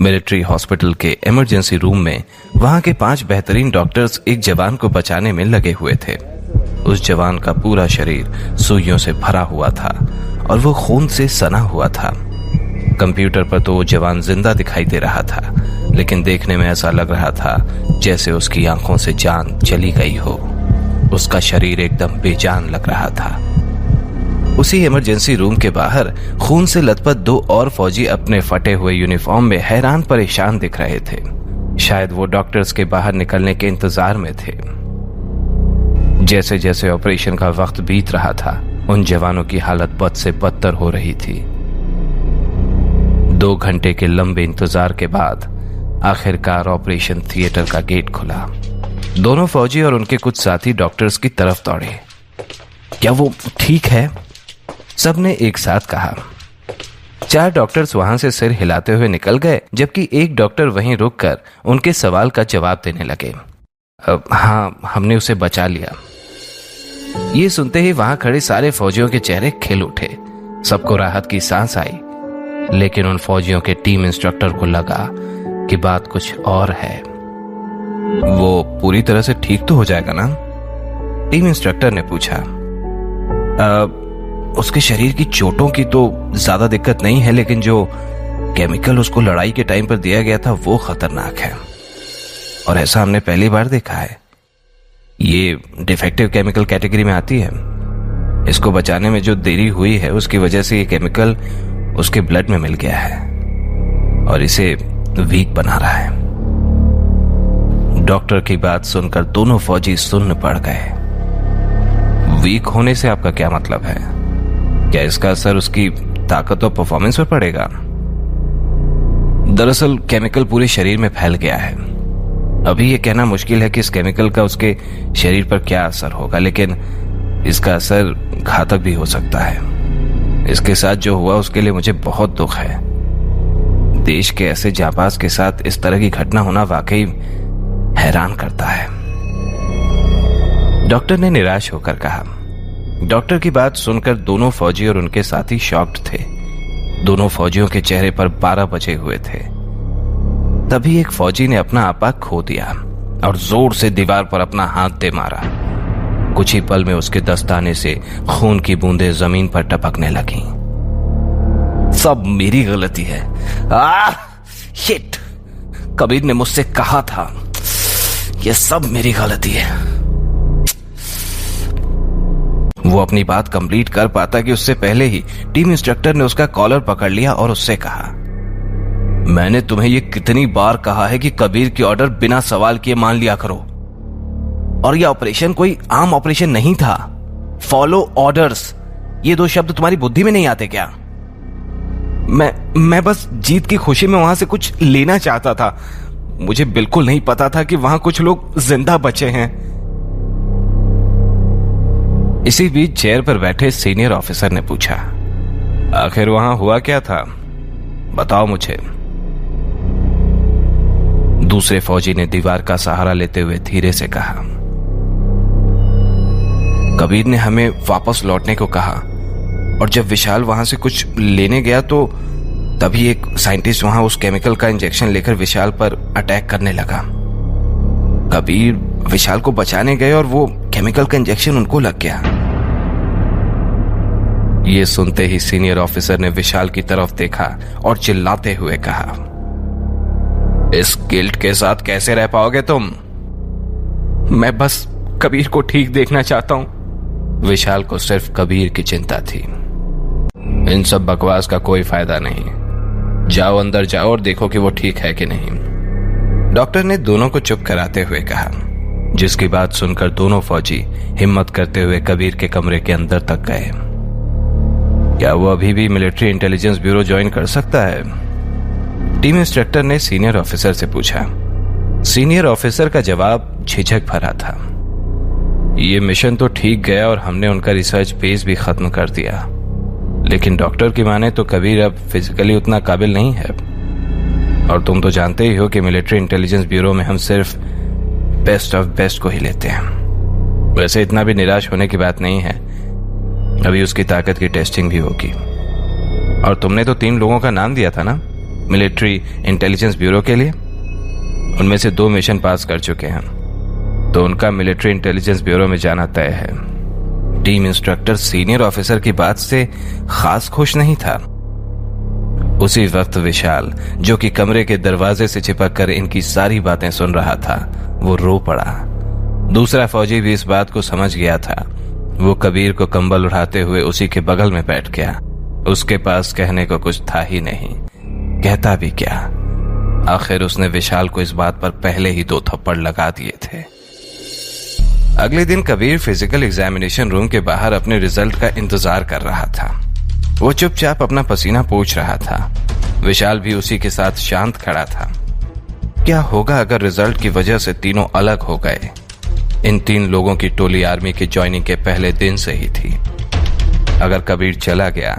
Military hospital के emergency room में वहां के 5 बेहतरीन डॉक्टर्स एक जवान को बचाने में लगे हुए थे। उस जवान का पूरा शरीर सुइयों से भरा हुआ था और वो खून से सना हुआ था। कंप्यूटर पर तो वो जवान जिंदा दिखाई दे रहा था, लेकिन देखने में ऐसा लग रहा था जैसे उसकी आंखों से जान चली गई हो। उसका शरीर एकदम बेजान लग रहा था। उसी इमरजेंसी रूम के बाहर खून से लथपथ 2 और फौजी अपने फटे हुए यूनिफॉर्म में हैरान परेशान दिख रहे थे। शायद वो डॉक्टर्स के बाहर निकलने के इंतजार में थे। जैसे जैसे ऑपरेशन का वक्त बीत रहा था, उन जवानों की हालत बद से बदतर हो रही थी। 2 घंटे के लंबे इंतजार के बाद आखिरकार ऑपरेशन थिएटर का गेट खुला। दोनों फौजी और उनके कुछ साथी डॉक्टर्स की तरफ दौड़े। क्या वो ठीक है? सबने एक साथ कहा। 4 डॉक्टर्स वहां से सिर हिलाते हुए निकल गए, जबकि एक डॉक्टर वहीं रुककर उनके सवाल का जवाब देने लगे। हाँ, हमने उसे बचा लिया। ये सुनते ही वहां खड़े सारे फौजियों के चेहरे खिल उठे। सबको राहत की सांस आई, लेकिन उन फौजियों के टीम इंस्ट्रक्टर को लगा कि बात कुछ और है। वो पूरी तरह से ठीक तो हो जाएगा ना? टीम इंस्ट्रक्टर ने पूछा। उसके शरीर की चोटों की तो ज्यादा दिक्कत नहीं है, लेकिन जो केमिकल उसको लड़ाई के टाइम पर दिया गया था वो खतरनाक है, और ऐसा हमने पहली बार देखा है। ये डिफेक्टिव केमिकल कैटेगरी में आती है। इसको बचाने में जो देरी हुई है उसकी वजह से ये केमिकल उसके ब्लड में मिल गया है और इसे वीक बना रहा है। डॉक्टर की बात सुनकर दोनों फौजी सुन्न पड़ गए। वीक होने से आपका क्या मतलब है? क्या इसका असर उसकी ताकत और परफॉर्मेंस पर पड़ेगा? दरअसल केमिकल पूरे शरीर में फैल गया है। अभी यह कहना मुश्किल है कि इस केमिकल का उसके शरीर पर क्या असर होगा, लेकिन इसका असर घातक भी हो सकता है। इसके साथ जो हुआ उसके लिए मुझे बहुत दुख है। देश के ऐसे जांबाज के साथ इस तरह की घटना होना वाकई हैरान करता है, डॉक्टर ने निराश होकर कहा। डॉक्टर की बात सुनकर दोनों फौजी और उनके साथी शॉक्ड थे। दोनों फौजियों के चेहरे पर 12 बजे हुए थे। तभी एक फौजी ने अपना आपा खो दिया और जोर से दीवार पर अपना हाथ दे मारा। कुछ ही पल में उसके दस्ताने से खून की बूंदें जमीन पर टपकने लगीं। सब मेरी गलती है। शिट! कबीर ने मुझसे कहा था, यह सब मेरी गलती है। वो अपनी बात कंप्लीट कर पाता कि उससे पहले ही टीम इंस्ट्रक्टर ने उसका कॉलर पकड़ लिया और उससे कहा, मैंने तुम्हें ये कितनी बार कहा है कि कबीर की ऑर्डर बिना सवाल किए मान लिया करो। और यह ऑपरेशन कोई आम ऑपरेशन नहीं था। फॉलो ऑर्डर्स, ये 2 शब्द तुम्हारी बुद्धि में नहीं आते क्या? मैं बस जीत की खुशी में वहां से कुछ लेना चाहता था। मुझे बिल्कुल नहीं पता था कि वहां कुछ लोग जिंदा बचे हैं। इसी बीच चेयर पर बैठे सीनियर ऑफिसर ने पूछा, आखिर वहां हुआ क्या था? बताओ मुझे। दूसरे फौजी ने दीवार का सहारा लेते हुए धीरे से कहा, कबीर ने हमें वापस लौटने को कहा, और जब विशाल वहां से कुछ लेने गया तो तभी एक साइंटिस्ट वहां उस केमिकल का इंजेक्शन लेकर विशाल पर अटैक करने लगा। कबीर विशाल को बचाने गए और वो केमिकल का इंजेक्शन उनको लग गया। ये सुनते ही सीनियर ऑफिसर ने विशाल की तरफ देखा और चिल्लाते हुए कहा, इस गिल्ट के साथ कैसे रह पाओगे तुम? मैं बस कबीर को ठीक देखना चाहता हूं। विशाल को सिर्फ कबीर की चिंता थी। इन सब बकवास का कोई फायदा नहीं। जाओ अंदर जाओ और देखो कि वो ठीक है कि नहीं। डॉक्टर ने दोनों को चुप कराते हुए कहा, जिसकी बात सुनकर दोनों फौजी हिम्मत करते हुए कबीर के कमरे के अंदर तक गए। क्या वो अभी भी मिलिट्री इंटेलिजेंस ब्यूरो ज्वाइन कर सकता है? टीम इंस्ट्रक्टर ने सीनियर ऑफिसर से पूछा। सीनियर ऑफिसर का जवाब झिझक भरा था। ये मिशन तो ठीक गया और हमने उनका रिसर्च बेस भी खत्म कर दिया, लेकिन डॉक्टर की माने तो कबीर अब फिजिकली उतना काबिल नहीं है। और तुम तो जानते ही हो कि मिलिट्री इंटेलिजेंस ब्यूरो में हम सिर्फ बेस्ट ऑफ बेस्ट को ही लेते हैं। वैसे इतना भी निराश होने की बात नहीं है, अभी उसकी ताकत की टेस्टिंग भी होगी। और तुमने तो 3 लोगों का नाम दिया था ना, मिलिट्री इंटेलिजेंस ब्यूरो के लिए? उनमें से 2 मिशन पास कर चुके हैं, तो उनका मिलिट्री इंटेलिजेंस ब्यूरो में जाना तय है। टीम इंस्ट्रक्टर सीनियर ऑफिसर की बात से खास खुश नहीं था। उसी वक्त विशाल, जो कि कमरे के दरवाजे से चिपक कर इनकी सारी बातें सुन रहा था, वो रो पड़ा। दूसरा फौजी भी इस बात को समझ गया था। वो कबीर को कंबल उड़ाते हुए उसी के बगल में बैठ गया। उसके पास कहने को कुछ था ही नहीं, कहता भी क्या। आखिर उसने विशाल को इस बात पर पहले ही 2 थप्पड़ लगा दिए थे। अगले दिन कबीर फिजिकल एग्जामिनेशन रूम के बाहर अपने रिजल्ट का इंतजार कर रहा था। वो चुपचाप अपना पसीना पोंछ रहा था। विशाल भी उसी के साथ शांत खड़ा था। क्या होगा अगर रिजल्ट की वजह से तीनों अलग हो गए? इन 3 लोगों की टोली आर्मी की ज्वाइनिंग के पहले दिन से ही थी। अगर कबीर चला गया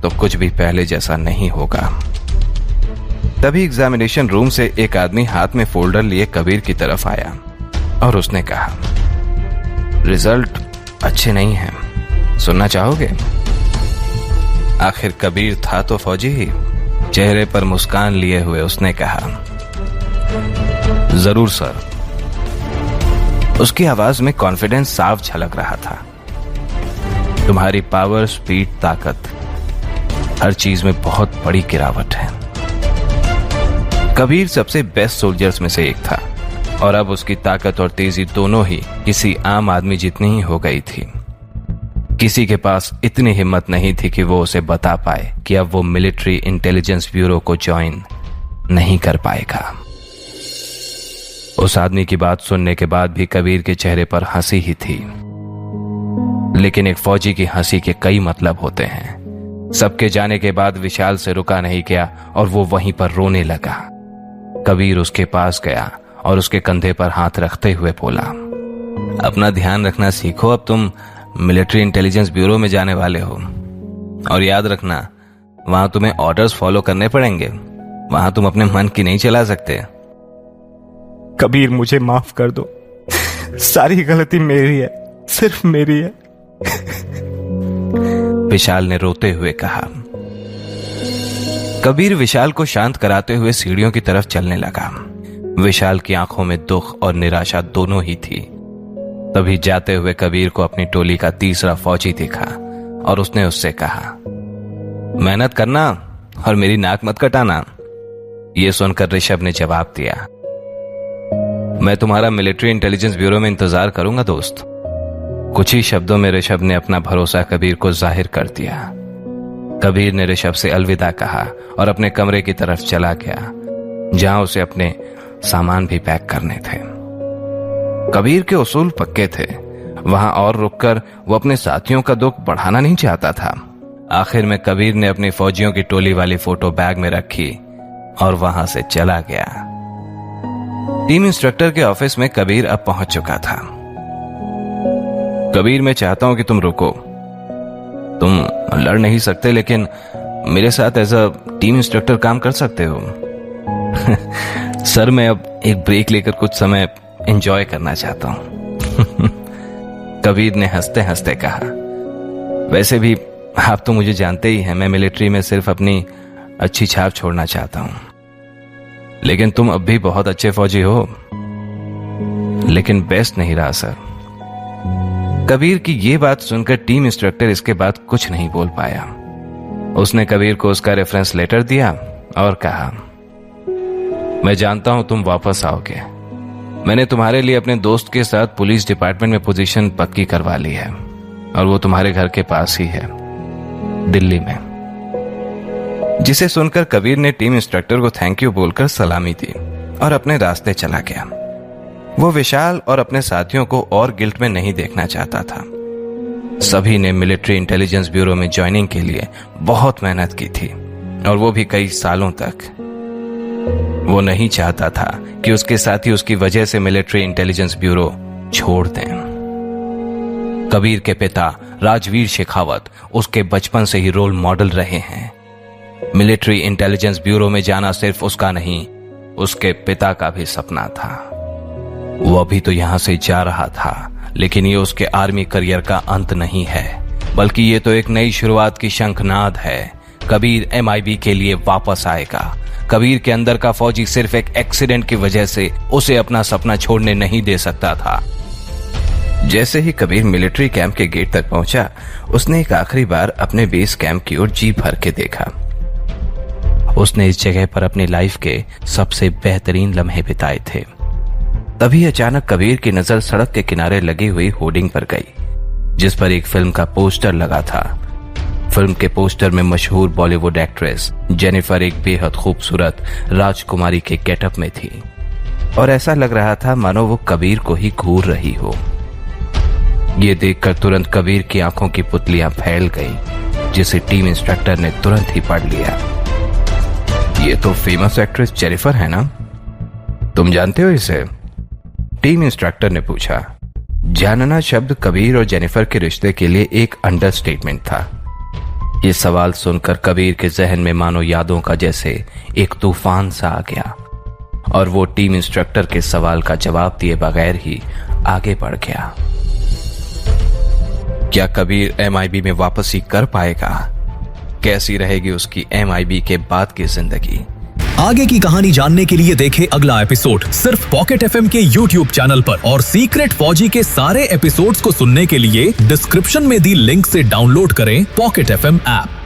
तो कुछ भी पहले जैसा नहीं होगा। तभी एग्जामिनेशन रूम से एक आदमी हाथ में फोल्डर लिए कबीर की तरफ आया और उसने कहा, रिजल्ट अच्छे नहीं हैं, सुनना चाहोगे? आखिर कबीर था तो फौजी ही। चेहरे पर मुस्कान लिए हुए उसने कहा, जरूर सर। उसकी आवाज में कॉन्फिडेंस साफ झलक रहा था। तुम्हारी पावर, स्पीड, ताकत, हर चीज में बहुत बड़ी गिरावट है। कबीर सबसे बेस्ट सोल्जर्स में से एक था और अब उसकी ताकत और तेजी दोनों ही किसी आम आदमी जितनी ही हो गई थी। किसी के पास इतनी हिम्मत नहीं थी कि वो उसे बता पाए कि अब वो मिलिट्री इंटेलिजेंस ब्यूरो को ज्वाइन नहीं कर पाएगा। उस आदमी की बात सुनने के बाद भी कबीर के चेहरे पर हंसी ही थी। लेकिन एक फौजी की हंसी के कई मतलब होते हैं। सबके जाने के बाद विशाल से रुका नहीं गया और वो वहीं पर रोने लगा। कबीर उसके पास गया और उसके कंधे पर हाथ रखते हुए बोला, अपना ध्यान रखना सीखो, अब तुम मिलिट्री इंटेलिजेंस ब्यूरो में जाने वाले हो। और याद रखना, वहां तुम्हें ऑर्डर्स फॉलो करने पड़ेंगे, वहां तुम अपने मन की नहीं चला सकते। कबीर, मुझे माफ कर दो, सारी गलती मेरी है, सिर्फ मेरी है, विशाल ने रोते हुए कहा। कबीर विशाल को शांत कराते हुए सीढ़ियों की तरफ चलने लगा। विशाल की आंखों में दुख और निराशा दोनों ही थी। तभी जाते हुए कबीर को अपनी टोली का तीसरा फौजी दिखा और उसने उससे कहा, मेहनत करना और मेरी नाक मत कटाना। यह सुनकर ऋषभ ने जवाब दिया, मैं तुम्हारा मिलिट्री इंटेलिजेंस ब्यूरो में इंतजार करूंगा दोस्त। कुछ ही शब्दों में ऋषभ ने अपना भरोसा कबीर को जाहिर कर दिया। कबीर ने ऋषभ से अलविदा कहा और अपने कमरे की तरफ चला गया, जहां उसे अपने सामान भी पैक करने थे। कबीर के उसूल पक्के थे। वहां और रुककर वो अपने साथियों का दुख बढ़ाना नहीं चाहता था। आखिर में कबीर ने अपनी फौजियों की टोली वाली फोटो बैग में रखी और वहां से चला गया। टीम इंस्ट्रक्टर के ऑफिस में कबीर अब पहुंच चुका था। कबीर, मैं चाहता हूं कि तुम रुको। तुम लड़ नहीं सकते, लेकिन मेरे साथ एज अ टीम इंस्ट्रक्टर काम कर सकते हो। सर, मैं अब एक ब्रेक लेकर कुछ समय एंजॉय करना चाहता हूं। कबीर ने हंसते हंसते कहा, वैसे भी आप तो मुझे जानते ही हैं, मैं मिलिट्री में सिर्फ अपनी अच्छी छाप छोड़ना चाहता हूं। लेकिन तुम अब भी बहुत अच्छे फौजी हो, लेकिन बेस्ट नहीं रहा सर। कबीर की यह बात सुनकर टीम इंस्ट्रक्टर इसके बाद कुछ नहीं बोल पाया। उसने कबीर को उसका रेफरेंस लेटर दिया और कहा, मैं जानता हूं तुम वापस आओगे। मैंने तुम्हारे लिए अपने दोस्त के साथ पुलिस डिपार्टमेंट में पोजीशन पक्की करवा ली है और वो तुम्हारे घर के पास ही है, दिल्ली में। जिसे सुनकर कबीर ने टीम इंस्ट्रक्टर को थैंक यू बोलकर सलामी दी और अपने रास्ते चला गया। वो विशाल और अपने साथियों को और गिल्ट में नहीं देखना चाहता था। सभी ने मिलिट्री इंटेलिजेंस ब्यूरो में ज्वाइनिंग के लिए बहुत मेहनत की थी और वो भी कई सालों तक। वो नहीं चाहता था कि उसके साथी उसकी वजह से मिलिट्री इंटेलिजेंस ब्यूरो छोड़ दें। कबीर के पिता राजवीर शेखावत उसके बचपन से ही रोल मॉडल रहे हैं। मिलिट्री इंटेलिजेंस ब्यूरो में जाना सिर्फ उसका नहीं, उसके पिता का भी सपना था। वो अभी तो यहां से जा रहा था, लेकिन ये उसके आर्मी करियर का अंत नहीं है, बल्कि ये तो एक नई शुरुआत की शंखनाद है। कबीर MIB के लिए वापस आएगा। कबीर के अंदर का फौजी सिर्फ एक एक्सीडेंट की वजह से उसे अपना सपना छोड़ने नहीं दे सकता था। जैसे ही कबीर मिलिट्री कैंप के गेट तक पहुंचा, उसने एक आखिरी बार अपने बेस कैंप की ओर जी भर के देखा। उसने इस जगह पर अपनी लाइफ के सबसे बेहतरीन लम्हे बिताए थे। तभी अचानक कबीर की नजर सड़क के किनारे लगी हुई होर्डिंग पर गई, जिस पर एक फिल्म का पोस्टर लगा था। फिल्म के पोस्टर में मशहूर बॉलीवुड एक्ट्रेस जेनिफर एक बेहद खूबसूरत राजकुमारी के गेटअप में थी और ऐसा लग रहा था मानो वो कबीर को ही घूर रही हो। ये देखकर तुरंत कबीर की आंखों की पुतलियां फैल गईं, जिसे टीम इंस्ट्रक्टर ने तुरंत ही पढ़ लिया। ये तो फेमस एक्ट्रेस जेनिफर है ना? तुम जानते हो इसे? टीम इंस्ट्रक्टर ने पूछा। जानना शब्द कबीर और जेनिफर के रिश्ते के लिए एक अंडरस्टेटमेंट था। ये सवाल सुनकर कबीर के जहन में मानो यादों का जैसे एक तूफान सा आ गया और वो टीम इंस्ट्रक्टर के सवाल का जवाब दिए बगैर ही आगे बढ़ गया। क्या कबीर MIB में वापसी कर पाएगा? कैसी रहेगी उसकी MIB के बाद की जिंदगी? आगे की कहानी जानने के लिए देखें अगला एपिसोड सिर्फ पॉकेट FM के YouTube चैनल पर और सीक्रेट फौजी के सारे एपिसोड्स को सुनने के लिए डिस्क्रिप्शन में दी लिंक से डाउनलोड करें पॉकेट FM ऐप।